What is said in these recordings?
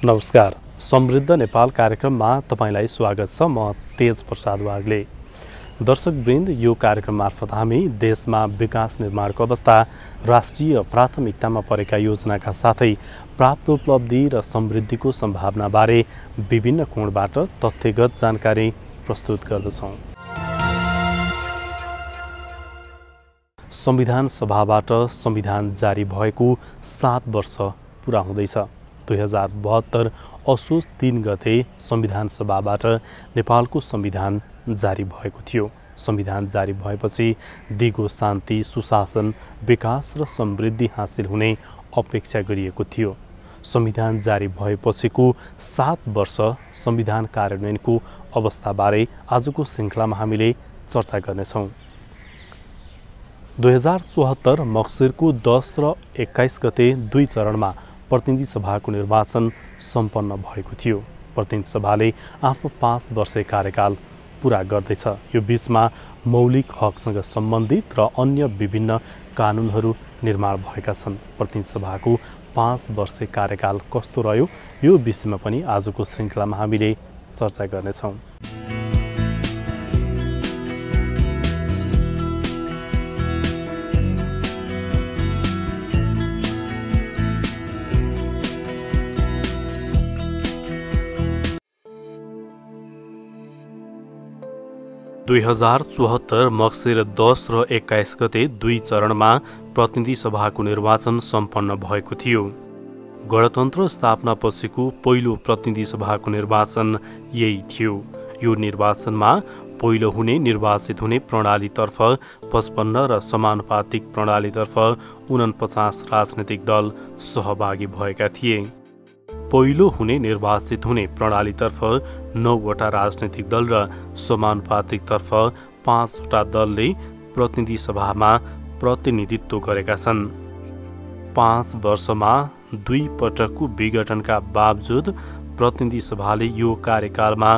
नमस्कार, समृद्ध नेपाल कार्यक्रममा तपाईलाई स्वागत छ। म तेज प्रसाद वाग्ले। दर्शकवृन्द, यो कार्यक्रम मार्फत हामी देशमा विकास निर्माणको अवस्था, राष्ट्रिय प्राथमिकतामा परेका योजनाका साथै प्राप्त उपलब्धि र समृद्धिको सम्भावनाबारे विभिन्न कोणबाट तथ्यगत जानकारी प्रस्तुत गर्दछौँ। संविधान सभाबाट संविधान जारी भएको 7 वर्ष पुरा हुँदैछ। 2072 असोज 3 गते संविधान सभाबाट नेपालको संविधान जारी भएको थियो। संविधान जारी भएपछि दिगो शान्ति, सुशासन, विकास र समृद्धि हासिल हुने अपेक्षा गरिएको थियो। संविधान जारी भएपछिको 7 वर्ष संविधान कार्यान्वयनको अवस्थाबारे आजको श्रृङ्खलामा हामीले चर्चा गर्नेछौँ। 2074 मक्सिरको 10 र 21 गते 2 चरणमा प्रतिनिधि सभाको निर्वाचन सम्पन्न भएको थियो। प्रतिनिधि सभाले आफ्नो 5 वर्षे कार्यकाल पुरा गर्दैछ। यो बीचमा मौलिक हकसँग सम्बन्धित र अन्य विभिन्न कानुनहरू निर्माण भएका छन्। प्रतिनिधि सभाको 5 वर्षे कार्यकाल कस्तो रह्यो, यो विषयमा पनि आजको श्रृङ्खलामा हामीले चर्चा गर्नेछौँ। – 2074 मक्सिर 10 र 21 गते 2 चरणमा प्रतिनिधि सभाको निर्वाचन सम्पन्न भएको थियो। गणतन्त्र स्थापना पछिको पहिलो प्रतिनिधि सभाको निर्वाचन यही थियो। यो निर्वाचनमा पहिलो हुने निर्वाचित हुने प्रणालीतर्फ 55 र समानुपातिक प्रणालीतर्फ 49 राजनैतिक दल सहभागी भएका थिए। पहिलो हुने निर्वाचित हुने प्रणालीतर्फ 9वटा राजनैतिक दल र समानुपातिकतर्फ 5वटा दलले प्रतिनिधि सभामा प्रतिनिधित्व गरेका छन्। 5 वर्षमा 2 पटकको विघटनका बावजुद प्रतिनिधि सभाले यो कार्यकालमा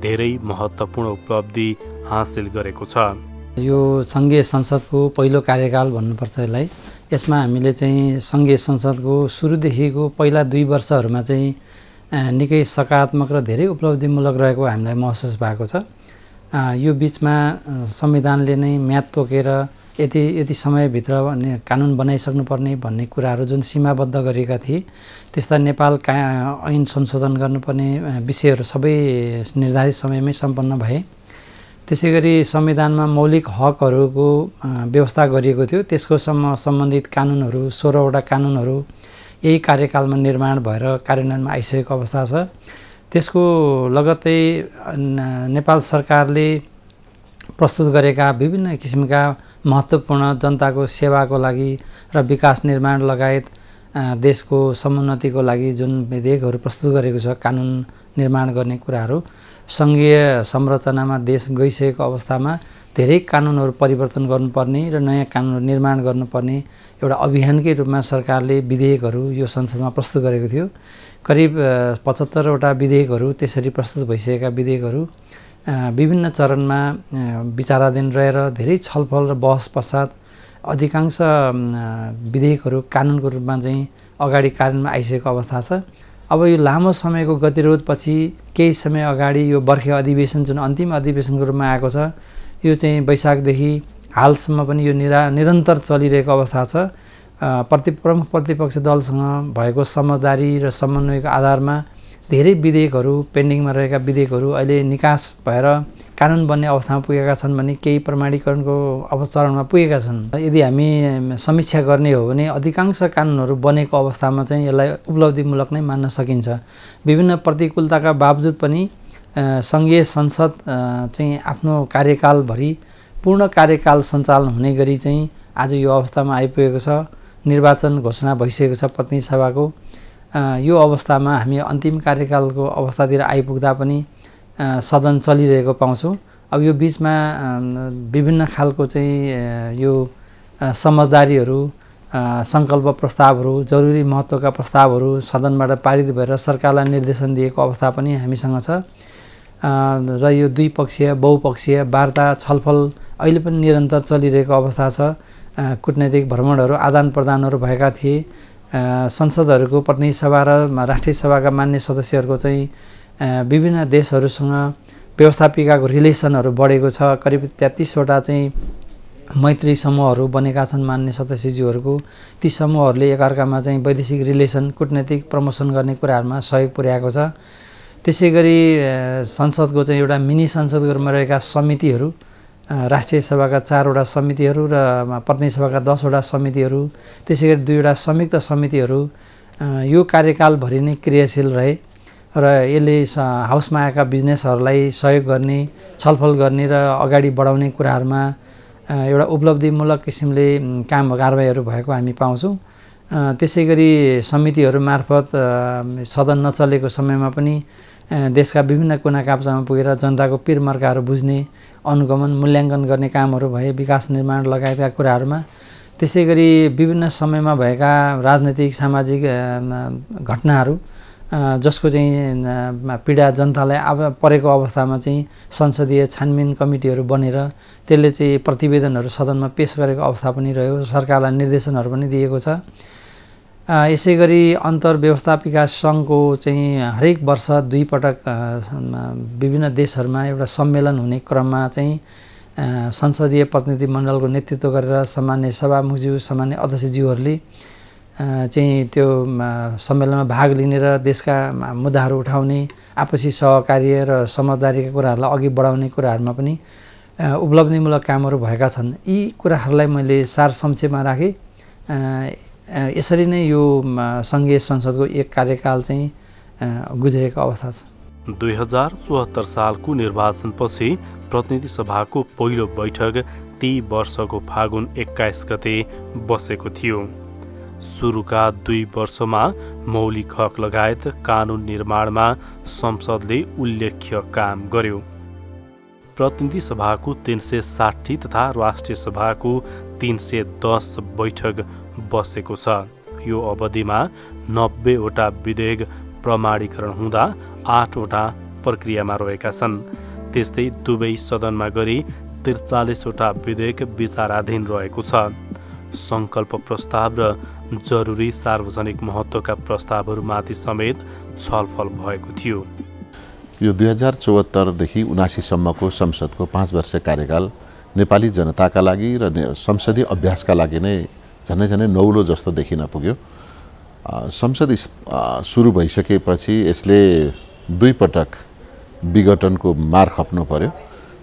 धेरै महत्त्वपूर्ण उपलब्धि हासिल गरेको छ। यो सङ्घीय संसदको पहिलो कार्यकाल भन्नुपर्छ यसलाई। यसमा हामीले चाहिँ सङ्घीय संसदको सुरुदेखिको पहिला 2 वर्षहरूमा चाहिँ निकै सकारात्मक र धेरै उपलब्धिमूलक रहेको हामीलाई महसुस भएको छ। यो बिचमा संविधानले नै म्याद तोकेर यति समयभित्र कानुन बनाइसक्नुपर्ने भन्ने कुराहरू जुन सीमाबद्ध गरेका थिए, त्यस्ता नेपाल ऐन संशोधन गर्नुपर्ने विषयहरू सबै निर्धारित समयमै सम्पन्न भए। त्यसै गरी संविधानमा मौलिक हकहरूको व्यवस्था गरिएको थियो। त्यसको सम्बन्धित कानुनहरू 16वटा कानुनहरू यही कार्यकालमा निर्माण भएर कार्यान्वयनमा आइसकेको अवस्था छ। त्यसको लगत्तै नेपाल सरकारले प्रस्तुत गरेका विभिन्न किसिमका महत्त्वपूर्ण जनताको सेवाको लागि र विकास निर्माण लगायत देशको समुन्नतिको लागि जुन विधेयकहरू प्रस्तुत गरेको छ, कानुन निर्माण गर्ने कुराहरू, सङ्घीय संरचनामा देश गइसकेको अवस्थामा धेरै कानुनहरू परिवर्तन गर्नुपर्ने र नयाँ कानुन निर्माण गर्नुपर्ने एउटा अभियानकै रूपमा सरकारले विधेयकहरू यो संसदमा प्रस्तुत गरेको थियो। करिब 75वटा विधेयकहरू त्यसरी प्रस्तुत भइसकेका विधेयकहरू विभिन्न चरणमा विचाराधीन रहेर धेरै छलफल र बहस पश्चात अधिकांश विधेयकहरू कानुनको रूपमा चाहिँ अगाडि कार्यान्वयनमा आइसकेको अवस्था छ। अब यो लामो समयको गतिरोधपछि केही समय अगाडि यो बर्खे अधिवेशन जुन अन्तिम अधिवेशनको रूपमा आएको छ, यो चाहिँ वैशाखदेखि हालसम्म पनि यो निरन्तर चलिरहेको अवस्था छ। प्रमुख प्रतिपक्ष दलसँग भएको समझदारी र समन्वयको आधारमा धेरै विधेयकहरू, पेन्डिङमा रहेका विधेयकहरू अहिले निकास भएर कानुन बन्ने अवस्थामा पुगेका छन् भने केही प्रमाणीकरणको चरणमा पुगेका छन्। यदि हामी समीक्षा गर्ने हो भने अधिकांश कानुनहरू बनेको अवस्थामा चाहिँ यसलाई उपलब्धिमूलक नै मान्न सकिन्छ। विभिन्न प्रतिकूलताका बावजुद पनि सङ्घीय संसद चाहिँ आफ्नो कार्यकालभरि पूर्ण कार्यकाल सञ्चालन हुने गरी चाहिँ आज यो अवस्थामा आइपुगेको छ। निर्वाचन घोषणा भइसकेको छ प्रतिनिधि सभाको। यो अवस्थामा हामी अन्तिम कार्यकालको अवस्थातिर आइपुग्दा पनि सदन चलिरहेको पाउँछौँ। अब यो बिचमा विभिन्न खालको चाहिँ यो समझदारीहरू, सङ्कल्प प्रस्तावहरू, जरुरी महत्त्वका प्रस्तावहरू सदनबाट पारित भएर सरकारलाई निर्देशन दिएको अवस्था पनि हामीसँग छ। र यो द्विपक्षीय बहुपक्षीय वार्ता छलफल अहिले पनि निरन्तर चलिरहेको अवस्था छ। कूटनैतिक भ्रमणहरू आदान प्रदानहरू भएका थिए। संसदहरूको प्रतिनिधि सभा र राष्ट्रिय सभाका मान्य सदस्यहरूको चाहिँ विभिन्न देशहरूसँग व्यवस्थापिकाको रिलेसनहरू बढेको छ। करिब 33वटा चाहिँ मैत्री समूहहरू बनेका छन् मान्य सदस्यज्यूहरूको। ती समूहहरूले एकअर्कामा चाहिँ वैदेशिक रिलेसन कूटनीतिक प्रमोसन गर्ने कुराहरूमा सहयोग पुर्याएको छ। त्यसै गरी संसदको चाहिँ एउटा मिनी संसदको रूपमा रहेका समितिहरू, राष्ट्रिय सभाका 4वटा समितिहरू र प्रतिनिधि सभाका 10वटा समितिहरू, त्यसै गरी 2वटा संयुक्त समितिहरू यो कार्यकालभरि नै क्रियाशील रहे र यसले हाउसमा आएका बिजनेसहरूलाई सहयोग गर्ने, छलफल गर्ने र अगाडि बढाउने कुराहरूमा एउटा उपलब्धिमूलक किसिमले काम कारबाहीहरू भएको हामी पाउँछौँ। त्यसै गरी समितिहरू मार्फत सदन नचलेको समयमा पनि देशका विभिन्न कुना काप्चामा पुगेर जनताको पिरमर्काहरू बुझ्ने, अनुगमन मूल्याङ्कन गर्ने कामहरू भए, विकास निर्माण लगायतका कुराहरूमा। त्यसै गरी विभिन्न समयमा भएका राजनैतिक सामाजिक घटनाहरू जसको चाहिँ पीडा जनतालाई परेको अवस्थामा चाहिँ संसदीय छानबिन कमिटीहरू बनेर त्यसले चाहिँ प्रतिवेदनहरू सदनमा पेश गरेको अवस्था पनि रह्यो। सरकारलाई निर्देशनहरू पनि दिएको छ। यसै गरी अन्तर्व्यवस्थापिका सङ्घको चाहिँ हरेक वर्ष 2 पटक विभिन्न देशहरूमा एउटा सम्मेलन हुने क्रममा चाहिँ संसदीय प्रतिनिधि मण्डलको नेतृत्व गरेर सामान्य सभामुखज्यू, सामान्य अध्यक्षज्यूहरूले चाहिँ त्यो सम्मेलनमा भाग लिने र देशका मुद्दाहरू उठाउने, आपसी सहकार्य र समझदारीका कुराहरूलाई अघि बढाउने कुराहरूमा पनि उपलब्धिमूलक कामहरू भएका छन्। यी कुराहरूलाई मैले सार संक्षेपमा राखेँ। यसरी नै यो सङ्घीय संसदको एक कार्यकाल चाहिँ गुज्रेको अवस्था छ। 2074 सालको निर्वाचनपछि प्रतिनिधि सभाको पहिलो बैठक ती वर्षको फागुन 21 गते बसेको थियो। सुरुका 2 वर्षमा मौलिक हक लगायत कानुन निर्माणमा संसदले उल्लेख्य काम गर्यो। प्रतिनिधि सभाको 360 तथा राष्ट्रिय सभाको 310 बैठक बसेको छ। यो अवधिमा 90वटा विधेयक प्रमाणीकरण हुँदा 8वटा प्रक्रियामा रहेका छन्। त्यस्तै दुवै सदनमा गरी 43वटा विधेयक विचाराधीन रहेको छ। सङ्कल्प प्रस्ताव र जरुरी सार्वजनिक महत्त्वका प्रस्तावहरूमाथि समेत छलफल भएको थियो। यो 2074 देखि 79 सम्मको संसदको 5 वर्ष कार्यकाल नेपाली जनताका लागि र संसदीय अभ्यासका लागि नै झनै नौलो जस्तो देखिन पुग्यो। संसद सुरु भइसकेपछि यसले 2 पटक विघटनको मार खप्नु पर्यो,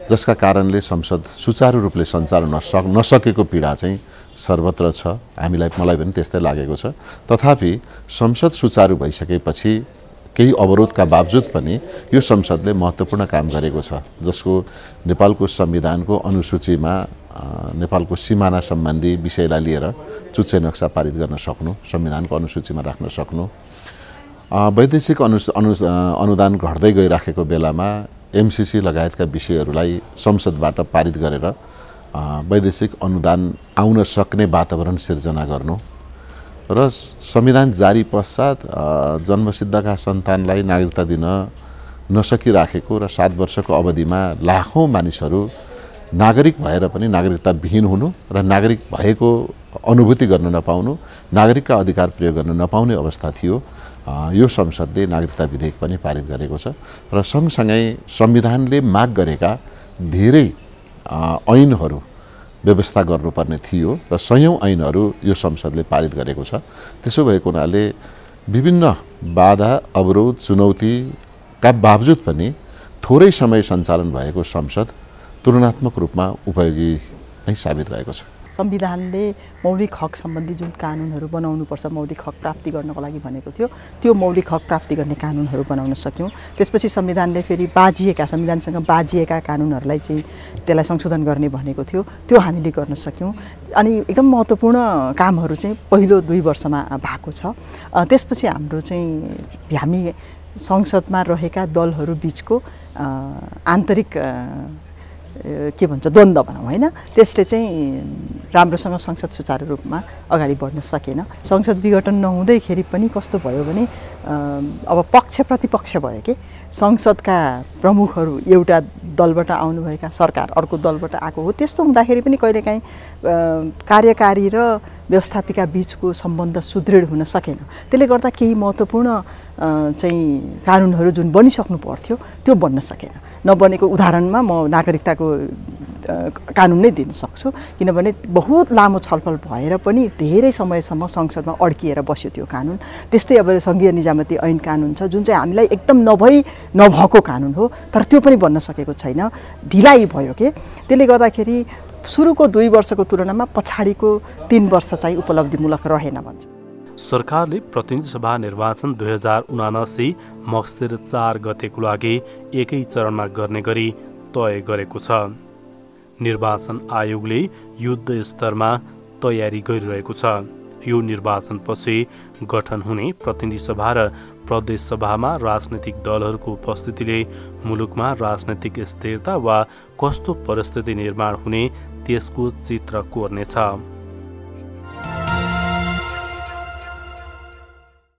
जसका कारणले संसद सुचारू रूपले सञ्चालन नसकेको पीडा चाहिँ सर्वत्र छ। मलाई पनि त्यस्तै लागेको छ। तथापि संसद सुचारू भइसकेपछि केही अवरोधका बावजुद पनि यो संसदले महत्त्वपूर्ण काम गरेको छ, जसको नेपालको संविधानको अनुसूचीमा नेपालको सिमाना सम्बन्धी विषयलाई लिएर चुच्चे नक्सा पारित गर्न सक्नु, संविधानको अनुसूचीमा राख्न सक्नु, वैदेशिक अनुदान घट्दै गइराखेको बेलामा एमसीसी लगायतका विषयहरूलाई संसदबाट पारित गरेर वैदेशिक अनुदान आउन सक्ने वातावरण सिर्जना गर्नु र संविधान जारी पश्चात जन्मसिद्धका सन्तानलाई नागरिकता दिन नसकिराखेको र 7 वर्षको अवधिमा लाखौँ मानिसहरू नागरिक भएर पनि नागरिकता विहीन हुनु र नागरिक भएको अनुभूति गर्न नपाउनु, नागरिकका अधिकार प्रयोग गर्न नपाउने अवस्था थियो। यो संसदले नागरिकता विधेयक पनि पारित गरेको छ र सँगसँगै संविधानले माग गरेका धेरै ऐनहरू व्यवस्था गर्नुपर्ने थियो र सयौं ऐनहरू यो संसदले पारित गरेको छ। त्यसो भएको हुनाले विभिन्न बाधा, अवरोध, चुनौतीका बावजुद पनि थोरै समय सञ्चालन भएको संसद तुलनात्मक रूपमा उपयोगी नै साबित भएको छ। संविधानले मौलिक हक सम्बन्धी जुन कानुनहरू बनाउनुपर्छ, मौलिक हक प्राप्ति गर्नको लागि भनेको थियो, त्यो मौलिक हक प्राप्ति गर्ने कानुनहरू बनाउन सक्यौँ। त्यसपछि संविधानले फेरि संविधानसँग बाजिएका कानुनहरूलाई चाहिँ त्यसलाई संशोधन गर्ने भनेको थियो, त्यो हामीले गर्न सक्यौँ। अनि एकदम महत्त्वपूर्ण कामहरू चाहिँ पहिलो 2 वर्षमा भएको छ। त्यसपछि हाम्रो चाहिँ हामी संसदमा रहेका दलहरू बिचको आन्तरिक के भन्छ द्वन्द्व भनौँ होइन, त्यसले चाहिँ राम्रोसँग संसद सुचारू रूपमा अगाडि बढ्न सकेन। संसद विघटन नहुँदैखेरि पनि कस्तो भयो भने अब पक्ष प्रतिपक्ष भयो कि संसदका प्रमुखहरू एउटा दलबाट आउनुभएका, सरकार अर्को दलबाट आएको हो। त्यस्तो हुँदाखेरि पनि कहिलेकाहीँ कार्यकारी र व्यवस्थापिका बीचको सम्बन्ध सुदृढ हुन सकेन। त्यसले गर्दा केही महत्त्वपूर्ण चाहिँ कानुनहरू जुन बनिसक्नु पर्थ्यो त्यो बन्न सकेन। नबनेको उदाहरणमा म नागरिकताको कानुन नै दिन सक्छु, किनभने बहुत लामो छलफल भएर पनि धेरै समयसम्म संसदमा अड्किएर बस्यो त्यो कानुन। त्यस्तै अब सङ्घीय निजामती ऐन कानुन छ जुन चाहिँ हामीलाई एकदम नभएको कानुन हो, तर त्यो पनि बन्न सकेको छैन, ढिलाइ भयो के। त्यसले गर्दाखेरि सुरुको 2 वर्षको तुलनामा पछाडिको 3 वर्ष चाहिँ उपलब्धिमूलक रहेन भन्छु। सरकारले प्रतिनिधि सभा निर्वाचन 2079 मक्सिर 4 गतेको लागि एकै चरणमा गर्ने गरी तय गरेको छ। निर्वाचन आयोगले युद्ध स्तरमा तयारी गरिरहेको छ। यो निर्वाचनपछि गठन हुने प्रतिनिधि सभा र प्रदेश सभामा राजनैतिक दलहरूको उपस्थितिले मुलुकमा राजनैतिक स्थिरता वा कस्तो परिस्थिति निर्माण हुने त्यसको चित्र कोर्नेछ।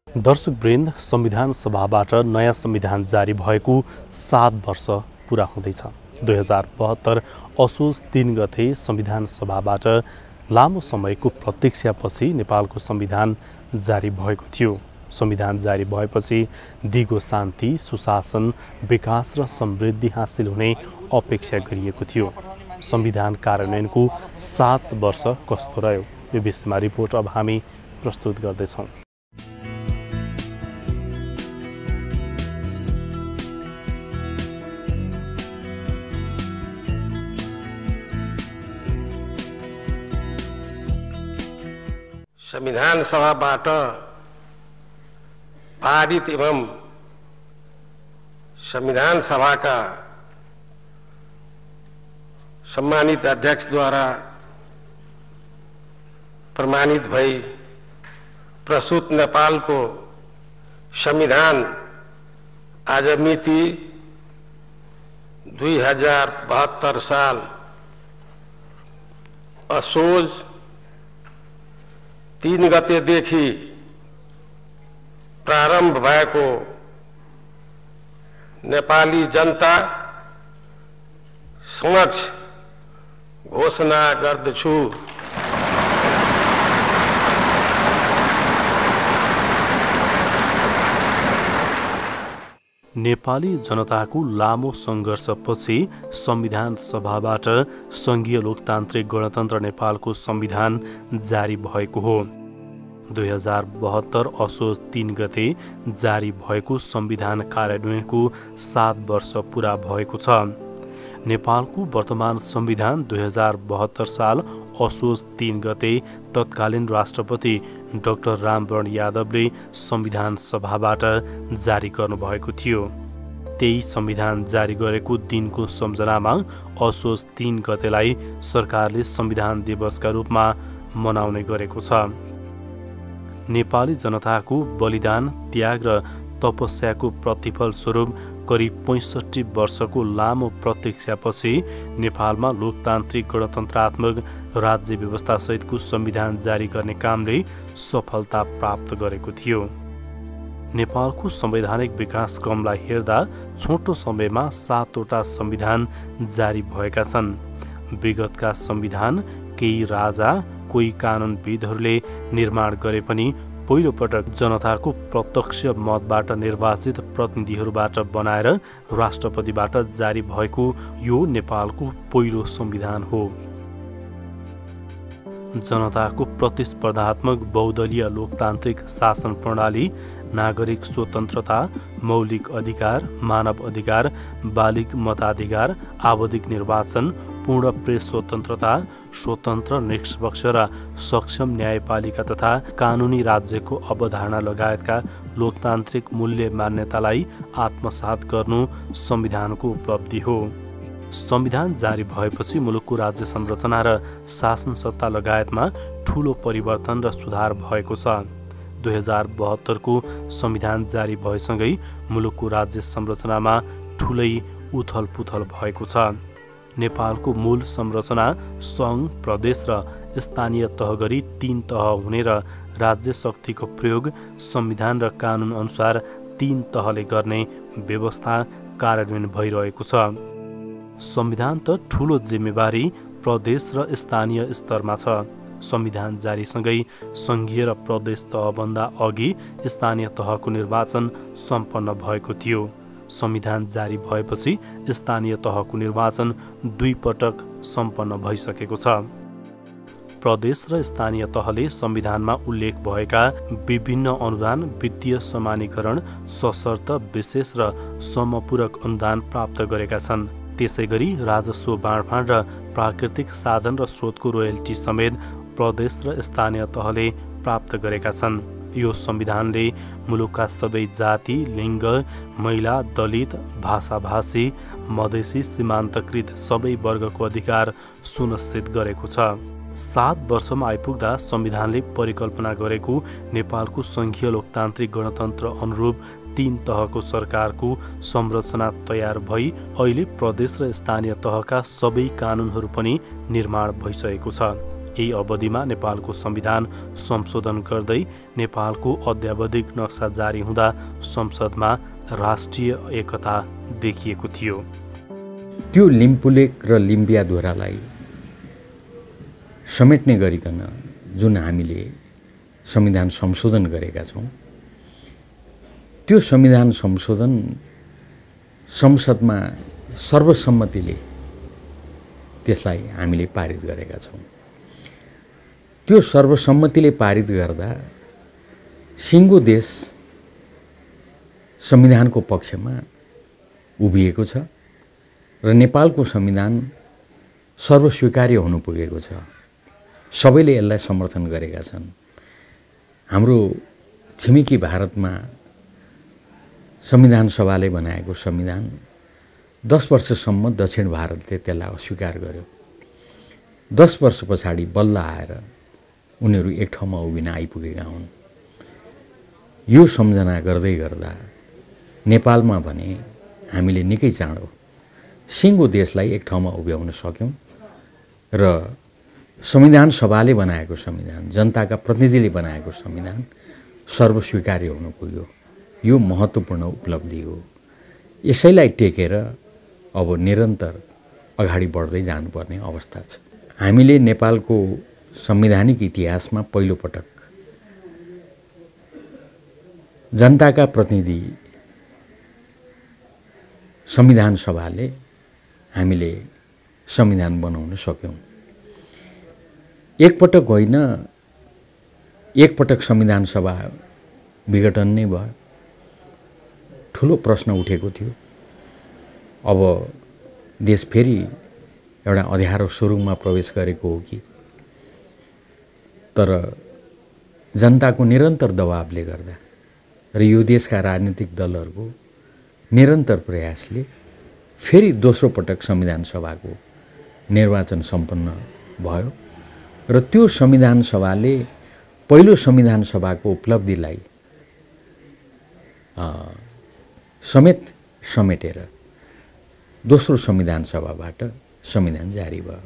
दर्शकवृन्द, संविधान सभाबाट नयाँ संविधान जारी भएको 7 वर्ष पुरा हुँदैछ। 2072 असोज 3 गते संविधान सभाबाट लामो समयको प्रतीक्षापछि नेपालको संविधान जारी भएको थियो। संविधान जारी भएपछि दिगो शान्ति, सुशासन, विकास र समृद्धि हासिल हुने अपेक्षा गरिएको थियो। संविधान कार्यान्वयनको 7 वर्ष कस्तो रह्यो, यो विषयमा रिपोर्ट अब हामी प्रस्तुत गर्दैछौँ। संविधान सभाबाट पारित एवं संविधान सभाका सम्मानित अध्यक्षद्वारा प्रमाणित भई प्रस्तुत नेपालको संविधान आज मिति 2072 साल असोज 3 गतेदेखि प्रारम्भ भएको नेपाली जनता समक्ष घोषणा गर्दछु। नेपाली जनताको लामो सङ्घर्षपछि संविधान सभाबाट सङ्घीय लोकतान्त्रिक गणतन्त्र नेपालको संविधान जारी भएको हो। 2072 असोज 3 गते जारी भएको संविधान कार्यान्वयनको 7 वर्ष पुरा भएको छ। नेपालको वर्तमान संविधान 2072 साल असोज 3 गते तत्कालीन राष्ट्रपति डाक्टर रामवरण यादवले संविधान सभाबाट जारी गर्नुभएको थियो। त्यही संविधान जारी गरेको दिनको सम्झनामा असोज 3 गतेलाई सरकारले संविधान दिवसका रूपमा मनाउने गरेको छ। नेपाली जनताको बलिदान, त्याग र तपस्याको प्रतिफल स्वरूप करिब 65 वर्षको लामो प्रतीक्षापछि नेपालमा लोकतान्त्रिक गणतन्त्रात्मक राज्य व्यवस्थासहितको संविधान जारी गर्ने कामले सफलता प्राप्त गरेको थियो। नेपालको संवैधानिक विकास क्रमलाई हेर्दा छोटो समयमा 7वटा संविधान जारी भएका छन्। विगतका संविधान केही राजा, कोही कानुनविदहरूले निर्माण गरे पनि पहिलोपटक जनताको प्रत्यक्ष मतबाट निर्वाचित प्रतिनिधिहरूबाट बनाएर राष्ट्रपतिबाट जारी भएको यो नेपालको पहिलो संविधान हो। जनताको प्रतिस्पर्धात्मक बहुदलीय लोकतान्त्रिक शासन प्रणाली, नागरिक स्वतन्त्रता, मौलिक अधिकार, मानव अधिकार, बालिग मताधिकार, आवधिक निर्वाचन, पूर्ण प्रेस स्वतन्त्रता, स्वतन्त्र, निष्पक्ष र सक्षम न्यायपालिका तथा कानुनी राज्यको अवधारणा लगायतका लोकतान्त्रिक मूल्य मान्यतालाई आत्मसात गर्नु संविधानको उपलब्धि हो। संविधान जारी भएपछि मुलुकको राज्य संरचना र शासन सत्ता लगायतमा ठूलो परिवर्तन र सुधार भएको छ। 2072 को संविधान जारी भएसँगै मुलुकको राज्य संरचनामा ठूलै उथलपुथल भएको छ। नेपालको मूल संरचना सङ्घ, प्रदेश र स्थानीय तह गरी 3 तह हुने र राज्य शक्तिको प्रयोग संविधान र कानुन अनुसार 3 तहले गर्ने व्यवस्था कार्यान्वयन भइरहेको छ। संविधान त ठूलो जिम्मेवारी प्रदेश र स्थानीय स्तरमा छ। संविधान जारीसँगै सङ्घीय र प्रदेश तहभन्दा अघि स्थानीय तहको निर्वाचन सम्पन्न भएको थियो। संविधान जारी भएपछि स्थानीय तहको निर्वाचन 2 पटक सम्पन्न भइसकेको छ। प्रदेश र स्थानीय तहले संविधानमा उल्लेख भएका विभिन्न अनुदान, वित्तीय समानीकरण, सशर्त, विशेष र समपूरक अनुदान प्राप्त गरेका छन्। त्यसैगरी राजस्व बाँडफाँड र प्राकृतिक साधन र स्रोतको रोयल्टी समेत प्रदेश र स्थानीय तहले प्राप्त गरेका छन्। यो संविधानले मुलुकका सबै जाति, लिङ्ग, महिला, दलित, भाषाभाषी, मधेसी, सीमान्तकृत सबै वर्गको अधिकार सुनिश्चित गरेको छ। 7 वर्षमा आइपुग्दा संविधानले परिकल्पना गरेको नेपालको सङ्घीय लोकतान्त्रिक गणतन्त्र अनुरूप 3 तहको सरकारको संरचना तयार भई अहिले प्रदेश र स्थानीय तहका सबै कानुनहरू पनि निर्माण भइसकेको छ। यही अवधिमा नेपालको संविधान संशोधन गर्दै नेपालको अद्यावधिक नक्सा जारी हुँदा संसदमा राष्ट्रिय एकता देखिएको थियो। त्यो लिम्पुलेक र लिम्बियाधुरालाई समेट्ने गरिकन जुन हामीले संविधान संशोधन गरेका छौँ, त्यो संविधान संशोधन संसदमा सर्वसम्मतिले त्यसलाई हामीले पारित गरेका छौँ। त्यो सर्वसम्मतिले पारित गर्दा सिङ्गो देश संविधानको पक्षमा उभिएको छ र नेपालको संविधान सर्वस्वीकार्य हुनु पुगेको छ। सबैले यसलाई समर्थन गरेका छन्। हाम्रो छिमेकी भारतमा संविधान सभाले बनाएको संविधान 10 वर्षसम्म दक्षिण भारतले त्यसलाई अस्वीकार गर्यो। 10 वर्ष पछाडि बल्ल आएर उनीहरू एक ठाउँमा उभिन आइपुगेका हुन्। यो सम्झना गर्दै गर्दा नेपालमा भने हामीले निकै चाँडो सिङ्गो देशलाई एक ठाउँमा उभ्याउन सक्यौँ र संविधान सभाले बनाएको संविधान, जनताका प्रतिनिधिले बनाएको संविधान सर्वस्वीकार्य हुन पुग्यो। यो महत्त्वपूर्ण उपलब्धि हो। यसैलाई टेकेर अब निरन्तर अगाडि बढ्दै जानुपर्ने अवस्था छ। हामीले नेपालको संवैधानिक इतिहासमा पहिलो पटक जनताका प्रतिनिधि संविधान सभाले हामीले संविधान बनाउन सक्यौँ। एकपटक होइन, एकपटक संविधान सभा विघटन नै भयो। ठुलो प्रश्न उठेको थियो। अब देश फेरि एउटा अँध्यारो सुरुङमा प्रवेश गरेको हो कि? तर जनताको निरन्तर दबावले गर्दा र यो देशका राजनीतिक दलहरूको निरन्तर प्रयासले फेरि दोस्रो पटक संविधान सभाको निर्वाचन सम्पन्न भयो र त्यो संविधान सभाले पहिलो संविधान सभाको उपलब्धिलाई समेटेर दोस्रो संविधान सभाबाट संविधान जारी भयो।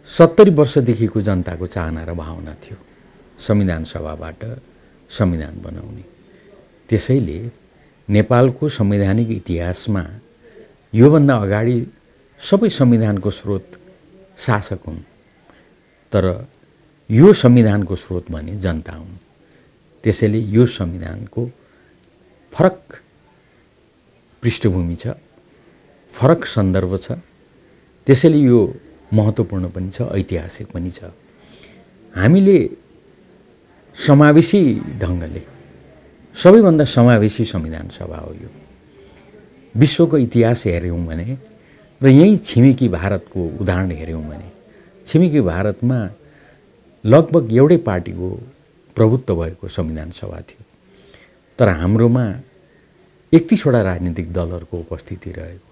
70 वर्षदेखिको जनताको चाहना र भावना थियो संविधान सभाबाट संविधान बनाउने। त्यसैले नेपालको संवैधानिक इतिहासमा योभन्दा अगाडि सबै संविधानको स्रोत शासक हुन्, तर यो संविधानको स्रोत भने जनता हुन्। त्यसैले यो संविधानको फरक पृष्ठभूमि छ, फरक सन्दर्भ छ। त्यसैले यो महत्त्वपूर्ण पनि छ, ऐतिहासिक पनि छ। हामीले समावेशी ढङ्गले सबैभन्दा समावेशी संविधान सभा हो यो। विश्वको इतिहास हेऱ्यौँ भने र यही छिमेकी भारतको उदाहरण हेऱ्यौँ भने छिमेकी भारतमा लगभग एउटै पार्टीको प्रभुत्व भएको संविधान सभा थियो, तर हाम्रोमा 31वटा राजनीतिक दलहरूको उपस्थिति रहेको।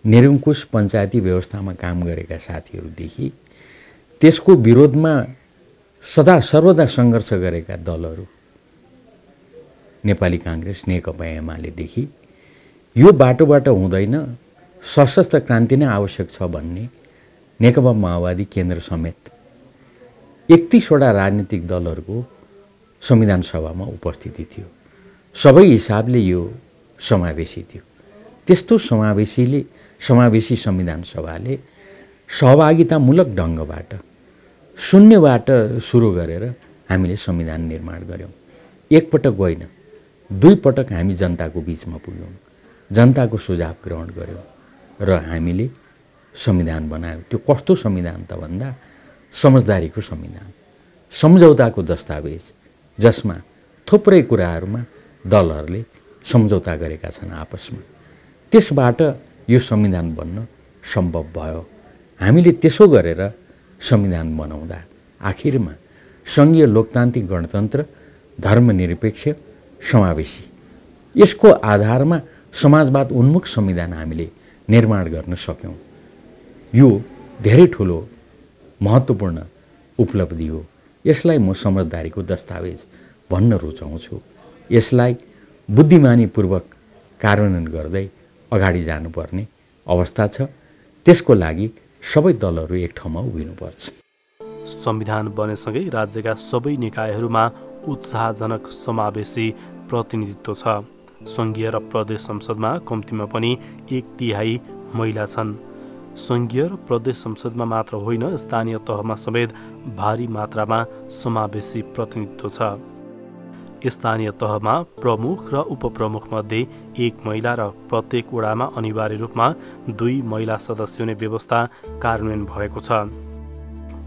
निरङ्कुश पञ्चायती व्यवस्थामा काम गरेका साथीहरूदेखि त्यसको विरोधमा सदा सर्वदा सङ्घर्ष गरेका दलहरू नेपाली काङ्ग्रेस, नेकपा एमालेदेखि यो बाटोबाट हुँदैन, सशस्त्र क्रान्ति नै आवश्यक छ भन्ने नेकपा माओवादी केन्द्र समेत 31वटा राजनीतिक दलहरूको संविधान सभामा उपस्थिति थियो। सबै हिसाबले यो समावेशी थियो। त्यस्तो समावेशी संविधान सभाले सहभागितामूलक ढङ्गबाट शून्यबाट सुरु गरेर हामीले संविधान निर्माण गऱ्यौँ। एकपटक होइन, 2 पटक हामी जनताको बिचमा पुग्यौँ, जनताको सुझाव ग्रहण गऱ्यौँ र हामीले संविधान बनायौँ। त्यो कस्तो संविधान त भन्दा समझदारीको संविधान, सम्झौताको दस्तावेज, जसमा थुप्रै कुराहरूमा दलहरूले सम्झौता गरेका छन् आपसमा। त्यसबाट यो संविधान बन्न सम्भव भयो। हामीले त्यसो गरेर संविधान बनाउँदा आखिरमा सङ्घीय लोकतान्त्रिक गणतन्त्र, धर्मनिरपेक्ष, समावेशी, यसको आधारमा समाजवाद उन्मुख संविधान हामीले निर्माण गर्न सक्यौँ। यो धेरै ठुलो महत्त्वपूर्ण उपलब्धि हो। यसलाई म समझदारीको दस्तावेज भन्न रुचाउँछु। यसलाई बुद्धिमानीपूर्वक कार्यान्वयन गर्दै अगाडि जानुपर्ने अवस्था छ। त्यसको लागि सबै दलहरू एक ठाउँमा उभिनुपर्छ। संविधान बनेसँगै राज्यका सबै निकायहरूमा उत्साहजनक समावेशी प्रतिनिधित्व छ। सङ्घीय र प्रदेश संसदमा कम्तीमा पनि 1/3 महिला छन्। सङ्घीय र प्रदेश संसदमा मात्र होइन, स्थानीय तहमा समेत भारी मात्रामा समावेशी प्रतिनिधित्व छ। स्थानीय तहमा प्रमुख र उपप्रमुखमध्ये 1 महिला र प्रत्येक वडामा अनिवार्य रूपमा 2 महिला सदस्य हुने व्यवस्था कार्यान्वयन भएको छ।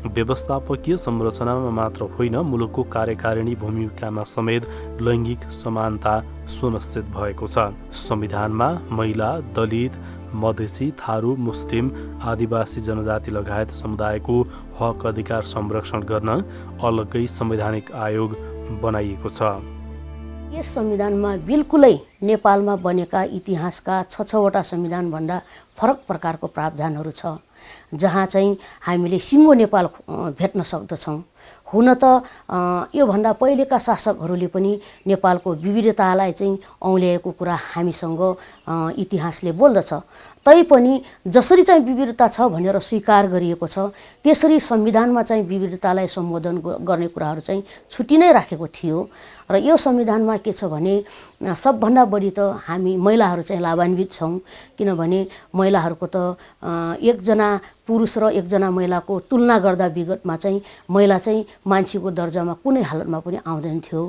व्यवस्थापकीय संरचनामा मात्र होइन, मुलुकको कार्यकारिणी भूमिकामा समेत लैङ्गिक समानता सुनिश्चित भएको छ। संविधानमा महिला, दलित, मधेसी, थारू, मुस्लिम, आदिवासी जनजाति लगायत समुदायको हक अधिकार संरक्षण गर्न अलग्गै संवैधानिक आयोग बनाइएको छ। यस संविधानमा बिल्कुलै नेपालमा बनेका इतिहासका 6-6वटा संविधानभन्दा फरक प्रकारको प्रावधानहरू छ, जहाँ चाहिँ हामीले सिङ्गो नेपाल भेट्न सक्दछौँ। हुन त योभन्दा पहिलेका शासकहरूले पनि नेपालको विविधतालाई चाहिँ औँल्याएको कुरा हामीसँग इतिहासले बोल्दछ। तैपनि जसरी चाहिँ विविधता छ भनेर स्वीकार गरिएको छ, त्यसरी संविधानमा चाहिँ विविधतालाई सम्बोधन गर्ने कुराहरू चाहिँ छुट्टी नै राखेको थियो। र यो संविधानमा के छ भने सबभन्दा बढी त हामी महिलाहरू चाहिँ लाभान्वित छौँ, किनभने महिलाहरूको त 1 जना पुरुष र 1 जना महिलाको तुलना गर्दा विगतमा चाहिँ महिला चाहिँ मान्छेको दर्जामा कुनै हालतमा पनि आउँदैन थियो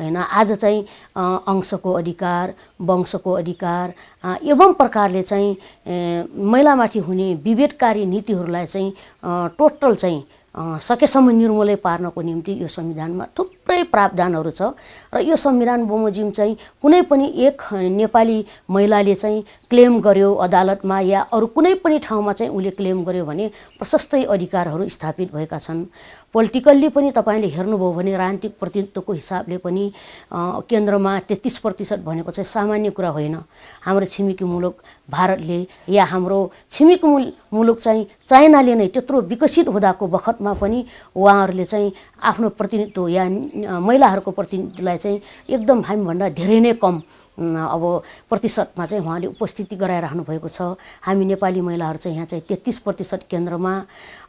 हैन। आज चाहिँ अंशको अधिकार, वंशको अधिकार एवं प्रकारले चाहिँ महिलामाथि हुने विभेदकारी नीतिहरूलाई चाहिँ टोटल चाहिँ सकेसम्म निर्मूलै पार्नको निम्ति यो संविधानमा थुप्रै प्रावधानहरू छ। र यो संविधान बमोजिम चाहिँ कुनै पनि एक नेपाली महिलाले चाहिँ क्लेम गर्यो अदालतमा या अरू कुनै पनि ठाउँमा चाहिँ उसले क्लेम गर्यो भने प्रशस्तै अधिकारहरू स्थापित भएका छन्। पोलिटिकल्ली पनि तपाईँले हेर्नुभयो भने राजनीतिक प्रतिनिधित्वको हिसाबले पनि केन्द्रमा 33% भनेको चाहिँ सामान्य कुरा होइन। हाम्रो छिमेकी मुलुक भारतले या हाम्रो छिमेकी मुलुक चाहिँ चाइनाले नै त्यत्रो विकसित हुँदाको बखतमा पनि उहाँहरूले चाहिँ आफ्नो प्रतिनिधित्व या महिलाहरूको प्रतिनिधित्वलाई चाहिँ एकदम हामीभन्दा धेरै नै कम अब प्रतिशतमा चाहिँ उहाँले उपस्थिति गराइराख्नु भएको छ। हामी नेपाली महिलाहरू चाहिँ यहाँ चाहिँ 33% केन्द्रमा,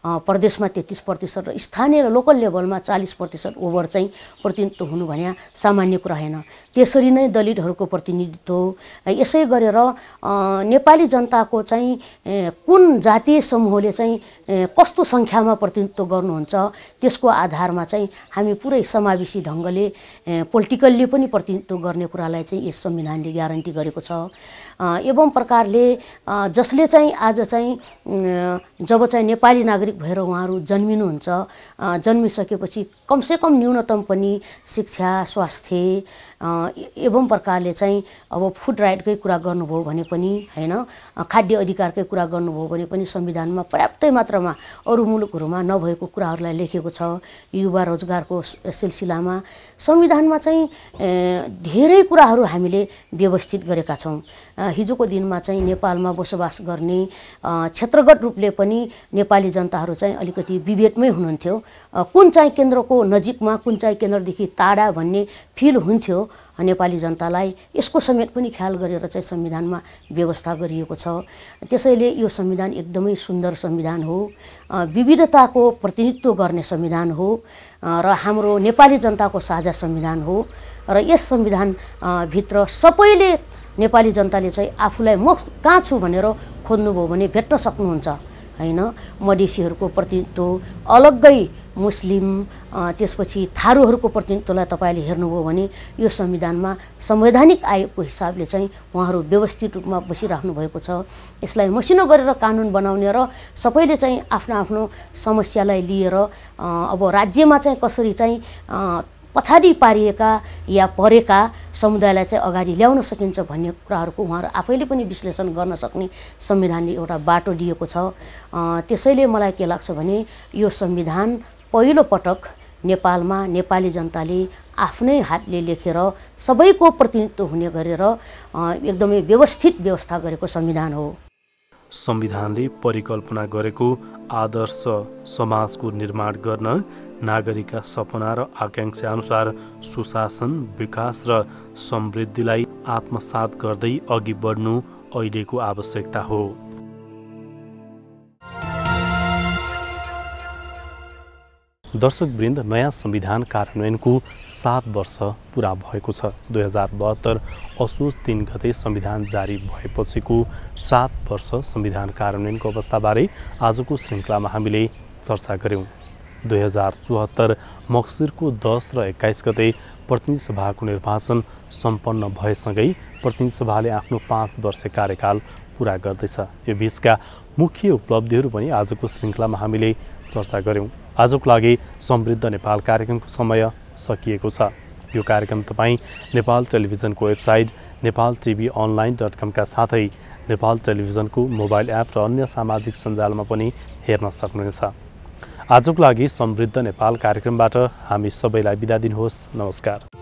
प्रदेशमा 33% र स्थानीय र लोकल लेभलमा 40% ओभर चाहिँ प्रतिनिधित्व हुनु भने सामान्य कुरा होइन। त्यसरी नै दलितहरूको प्रतिनिधित्व, यसै गरेर नेपाली जनताको चाहिँ कुन जातीय समूहले चाहिँ कस्तो सङ्ख्यामा प्रतिनिधित्व गर्नुहुन्छ त्यसको आधारमा चाहिँ हामी पुरै समावेशी ढङ्गले पोलिटिकल्ली पनि प्रतिनिधित्व गर्ने कुरालाई चाहिँ यस संविधानले ग्यारेन्टी गरेको छ। एवं प्रकारले जसले चाहिँ आज चाहिँ जब चाहिँ नेपाली नागरिक भएर उहाँहरू जन्मिनुहुन्छ, जन्मिसकेपछि कमसेकम न्यूनतम पनि शिक्षा, स्वास्थ्य एवं प्रकारले चाहिँ अब फुड राइटकै कुरा गर्नुभयो भने पनि हैन, खाद्य अधिकारकै कुरा गर्नुभयो भने पनि संविधानमा पर्याप्तै मात्रामा अरू मुलुकहरूमा नभएको कुराहरूलाई लेखेको छ। युवा रोजगारको सिलसिलामा संविधानमा चाहिँ धेरै कुराहरू हामीले व्यवस्थित गरेका छौँ। हिजोको दिनमा चाहिँ नेपालमा बसोबास गर्ने क्षेत्रगत रूपले पनि नेपाली जनताहरू चाहिँ अलिकति विभेदमै हुनुहुन्थ्यो। कुन चाहिँ केन्द्रको नजिकमा, कुन चाहिँ केन्द्रदेखि टाढा भन्ने फिल हुन्थ्यो नेपाली जनतालाई। यसको समेत पनि ख्याल गरेर चाहिँ संविधानमा व्यवस्था गरिएको छ। त्यसैले यो संविधान एकदमै सुन्दर संविधान हो, विविधताको प्रतिनिधित्व गर्ने संविधान हो र हाम्रो नेपाली जनताको साझा संविधान हो। र यस संविधान भित्र सबैले नेपाली जनताले चाहिँ आफूलाई म कहाँ छु भनेर खोज्नुभयो भने भेट्न सक्नुहुन्छ हैन मधेसीहरूको प्रतिनिधित्व अलग्गै मुस्लिम त्यसपछि थारूहरूको प्रतिनिधित्वलाई तपाईँले हेर्नुभयो भने यो संविधानमा संवैधानिक आयोगको हिसाबले चाहिँ उहाँहरू व्यवस्थित रूपमा बसिराख्नु भएको छ। यसलाई मसिनो गरेर कानुन बनाउने र सबैले चाहिँ आफ्नो आफ्नो समस्यालाई लिएर अब राज्यमा चाहिँ कसरी चाहिँ पछाडि पारिएका या परेका समुदायलाई चाहिँ अगाडि ल्याउन सकिन्छ भन्ने कुराहरूको उहाँहरू आफैले पनि विश्लेषण गर्न सक्ने संविधानले एउटा बाटो दिएको छ। त्यसैले मलाई के लाग्छ भने यो संविधान पहिलो पटक नेपालमा नेपाली जनताले आफ्नै हातले लेखेर सबैको प्रतिनिधित्व हुने गरेर एकदमै व्यवस्थित व्यवस्था गरेको संविधान हो। संविधानले परिकल्पना गरेको आदर्श समाजको निर्माण गर्न नागरिकका सपना र आकांक्षा अनुसार सुशासन, विकास र समृद्धिलाई आत्मसात गर्दै अघि बढ्नु अहिलेको आवश्यकता हो। दर्शकवृन्द, नयाँ संविधान कार्यान्वयनको 7 वर्ष पुरा भएको छ। 2072 असोज 3 गते संविधान जारी भएपछिको 7 वर्ष संविधान कार्यान्वयनको अवस्थाबारे आजको श्रृङ्खलामा हामीले चर्चा गऱ्यौँ। 2074 मक्सिरको 10 र 21 गते प्रतिनिधि सभाको निर्वाचन सम्पन्न भएसँगै प्रतिनिधि सभाले आफ्नो 5 वर्ष कार्यकाल पुरा गर्दैछ। यो बीचका मुख्य उपलब्धिहरू पनि आजको श्रृङ्खलामा हामीले चर्चा गऱ्यौँ। आजको लागि समृद्ध नेपाल कार्यक्रमको समय सकिएको छ। यो कार्यक्रम तपाईँ नेपाल टेलिभिजनको वेबसाइट nepaltvonline.com का साथै नेपाल टेलिभिजनको मोबाइल एप र अन्य सामाजिक सञ्जालमा पनि हेर्न सक्नुहुनेछ। आजको लागि समृद्ध नेपाल कार्यक्रमबाट हामी सबैलाई बिदा दिनुहोस्। नमस्कार।